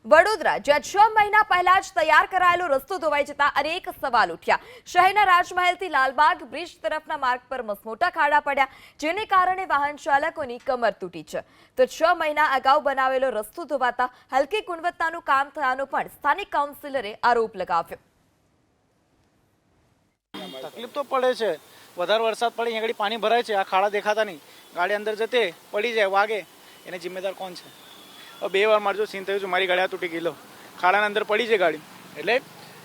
વડોદરા, જ્યાં 6 મહિના પહેલા જ તૈયાર કરાયેલો રસ્તો ધોવાઈ જતા અનેક સવાલ ઉઠ્યા। શહેરના રાજમહેલથી લાલબાગ બ્રિજ તરફના માર્ગ પર મસમોટા ખાડા પડ્યા, જેને કારણે વાહન ચાલકોની કમર તૂટી છે। તો 6 મહિના અગાઉ બનાવેલો રસ્તો ધોવાતા હલકી ગુણવત્તાનું કામ થયાનો પણ સ્થાનિક કાઉન્સિલરે આરોપ લગાવ્યો। તકલીફ તો પડે છે। વધારે વરસાદ પડે અહીંયા પાણી ભરાય છે, આ ખાડા દેખાતા નહીં, ગાડી અંદર જતે પડી જાય વાગે, એને જિમ્મેદાર કોણ છે? બે વાર મારે જો સીન થયું છે, મારી ગાડી તૂટી ગયેલો, ખાડાના અંદર પડી છે ગાડી। એટલે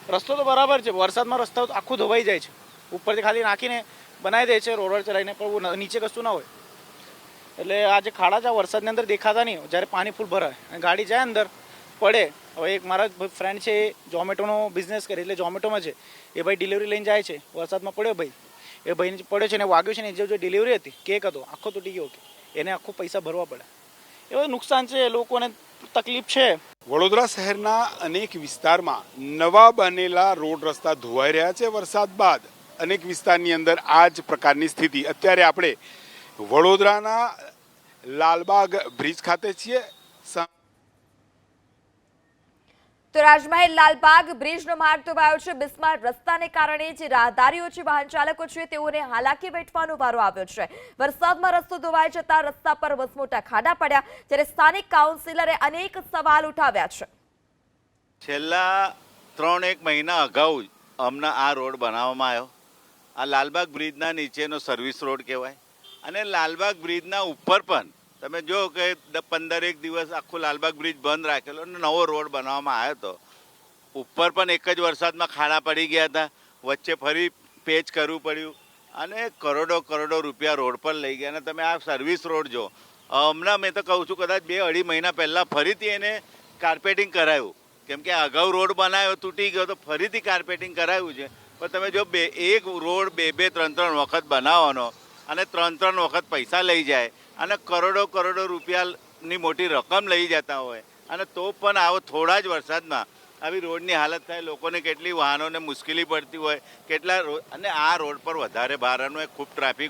રસ્તો તો બરાબર છે, વરસાદમાં રસ્તો આખું ધોવાઈ જાય છે, ઉપરથી ખાલી નાખીને બનાવી દે છે રોલર ચલાવીને, પણ નીચે કશું ના હોય। એટલે આ જે ખાડા છે વરસાદની અંદર દેખાતા નહીં, જ્યારે પાણી ફૂલ ભરાય અને ગાડી જાય અંદર પડે। હવે એક મારા ફ્રેન્ડ છે, એ ઝોમેટોનો બિઝનેસ કરે, એટલે ઝોમેટોમાં છે, એ ભાઈ ડિલિવરી લઈને જાય છે, વરસાદમાં પડ્યો ભાઈ, એ ભાઈને પડ્યો છે ને વાગ્યો છે ને, જે ડિલિવરી હતી કેક હતો આખો તૂટી ગયો, એને આખું પૈસા ભરવા પડે। એ બધું નુકસાન છે, લોકોને તકલીફ છે। વડોદરા શહેરના અનેક વિસ્તારમાં નવા બનેલા રોડ રસ્તા ધોવાઈ રહ્યા છે। વરસાદ બાદ અનેક વિસ્તારની અંદર આ જ પ્રકારની સ્થિતિ। અત્યારે આપણે વડોદરાના લાલબાગ બ્રિજ ખાતે છીએ। તો રાજમહેલ લાલબાગ બ્રિજનો માર્ગ ધોવાયો છે। બિસ્માર રસ્તાને કારણે જે રાહદારીઓ છે, વાહન ચાલકો છે, તેઓને હાલાકી વેઠવાનો વારો આવ્યો છે। વરસાદમાં રસ્તો ધોવાઈ જતા રસ્તા પર મસમોટા ખાડા પડ્યા, જ્યારે સ્થાનિક કાઉન્સિલરે અનેક સવાલ ઉઠાવ્યા છે। છેલ્લા 3-1 મહિના અગાઉ હમણાં આ રોડ બનાવવામાં આવ્યો। આ લાલબાગ બ્રિજના નીચેનો સર્વિસ રોડ કહેવાય, અને લાલબાગ બ્રિજના ઉપર પણ તમે જો કે 15-1 દિવસ આખો લાલબાગ બ્રિજ બંધ રાખેલો અને નવો રોડ બનાવવામાં આવ્યો હતો। ઉપર પણ એક જ વરસાદમાં ખાડા પડી ગયા હતા, વચ્ચે ફરી પેચ કરવું પડ્યું અને કરોડો રૂપિયા રોડ પર લઈ ગયા। અને તમે આ સર્વિસ રોડ જો, હમણાં મેં તો કહું છું કદાચ 2-2.5 મહિના પહેલાં ફરીથી એને કાર્પેટિંગ કરાયું, કેમ કે અગાઉ રોડ બનાવ્યો તૂટી ગયો તો ફરીથી કાર્પેટિંગ કરાવ્યું છે। પણ તમે જો એક રોડ 2-3 વખત બનાવવાનો અને 3 વખત પૈસા લઈ જાય અને કરોડો રૂપિયાની મોટી રકમ લઈ જતા હોય, અને તો પણ આવો થોડા જ વરસાદમાં આવી રોડની હાલત થાય, લોકોને કેટલી વાહનોને મુશ્કેલી પડતી હોય, કેટલા અને આ રોડ પર વધારે ભારનું ખૂબ ટ્રાફિક